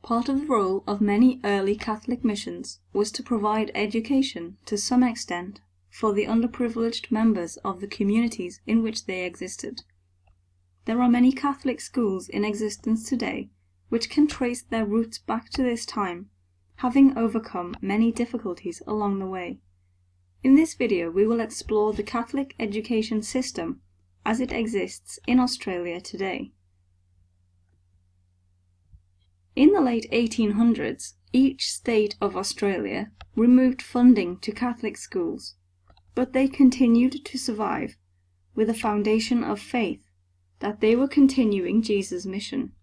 Part of the role of many early Catholic missions was to provide education to some extent for the underprivileged members of the communities in which they existed. There are many Catholic schools in existence today which can trace their roots back to this time, having overcome many difficulties along the way. In this video we will explore the Catholic education system as it exists in Australia today. In the late 1800s, each state of Australia removed funding to Catholic schools, but they continued to survive with a foundation of faith that they were continuing Jesus' mission.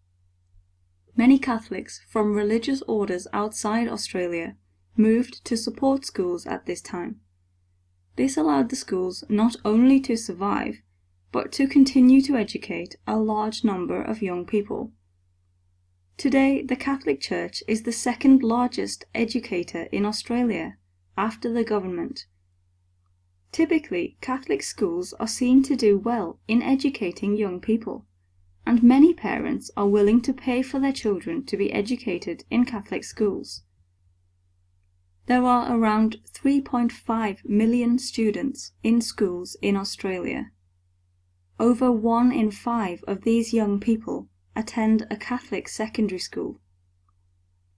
Many Catholics from religious orders outside Australia moved to support schools at this time. This allowed the schools not only to survive, but to continue to educate a large number of young people. Today, the Catholic Church is the second largest educator in Australia, after the government. Typically, Catholic schools are seen to do well in educating young people, and many parents are willing to pay for their children to be educated in Catholic schools. There are around 3.5 million students in schools in Australia. Over 1 in 5 of these young people attend a Catholic secondary school.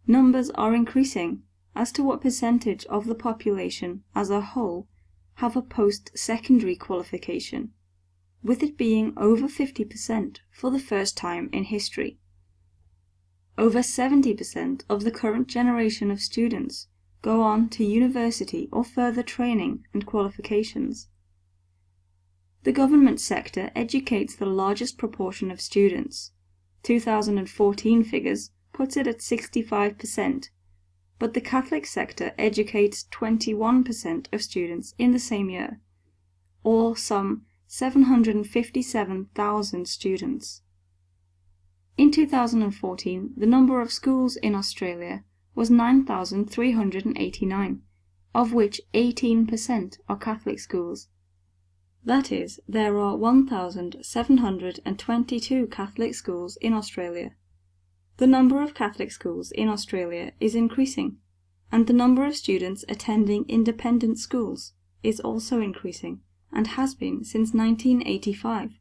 Numbers are increasing as to what percentage of the population as a whole have a post-secondary qualification, with it being over 50% for the first time in history. Over 70% of the current generation of students go on to university or further training and qualifications. The government sector educates the largest proportion of students. 2014 figures puts it at 65%, but the Catholic sector educates 21% of students in the same year, or some 757,000 students. In 2014, the number of schools in Australia was 9,389, of which 18% are Catholic schools. That is, there are 1,722 Catholic schools in Australia. The number of Catholic schools in Australia is increasing, and the number of students attending independent schools is also increasing, and has been since 1985.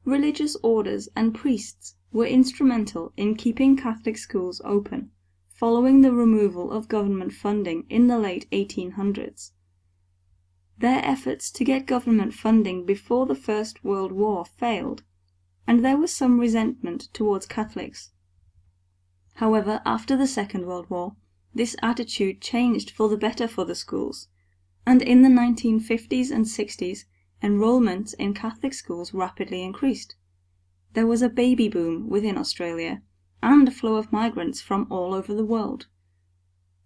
Religious orders and priests were instrumental in keeping Catholic schools open, following the removal of government funding in the late 1800s. Their efforts to get government funding before the First World War failed, and there was some resentment towards Catholics. However, after the Second World War, this attitude changed for the better for the schools, and in the 1950s and 60s, enrollment in Catholic schools rapidly increased. There was a baby boom within Australia, and a flow of migrants from all over the world.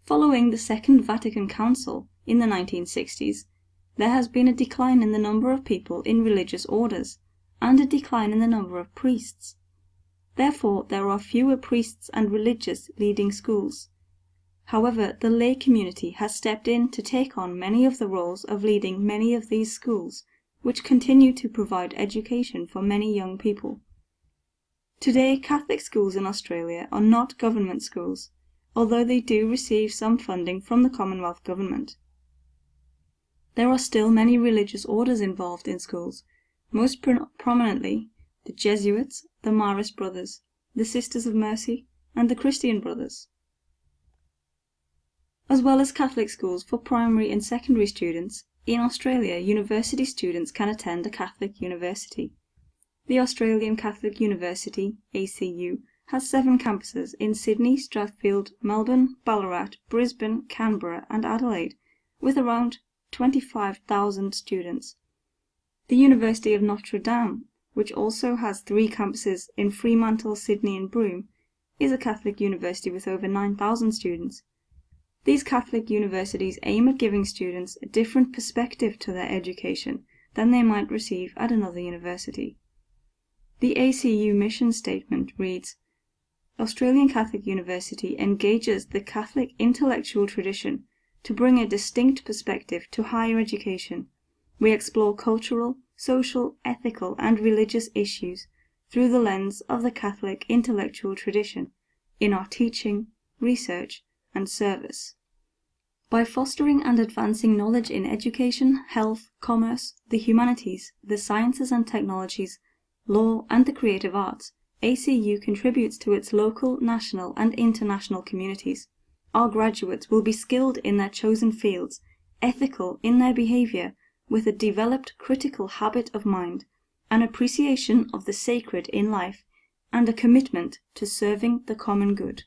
Following the Second Vatican Council in the 1960s, there has been a decline in the number of people in religious orders, and a decline in the number of priests. Therefore, there are fewer priests and religious leading schools. However, the lay community has stepped in to take on many of the roles of leading many of these schools, which continue to provide education for many young people. Today, Catholic schools in Australia are not government schools, although they do receive some funding from the Commonwealth Government. There are still many religious orders involved in schools, most prominently the Jesuits, the Marist Brothers, the Sisters of Mercy, and the Christian Brothers. As well as Catholic schools for primary and secondary students, in Australia university students can attend a Catholic university. The Australian Catholic University, ACU, has 7 campuses in Sydney, Strathfield, Melbourne, Ballarat, Brisbane, Canberra, and Adelaide, with around 25,000 students. The University of Notre Dame, which also has 3 campuses in Fremantle, Sydney and Broome, is a Catholic university with over 9,000 students. These Catholic universities aim at giving students a different perspective to their education than they might receive at another university. The ACU mission statement reads, "Australian Catholic University engages the Catholic intellectual tradition to bring a distinct perspective to higher education. We explore cultural, social, ethical, and religious issues through the lens of the Catholic intellectual tradition in our teaching, research, and service. By fostering and advancing knowledge in education, health, commerce, the humanities, the sciences and technologies, law, and the creative arts, ACU contributes to its local, national, and international communities. Our graduates will be skilled in their chosen fields, ethical in their behavior, with a developed critical habit of mind, an appreciation of the sacred in life, and a commitment to serving the common good.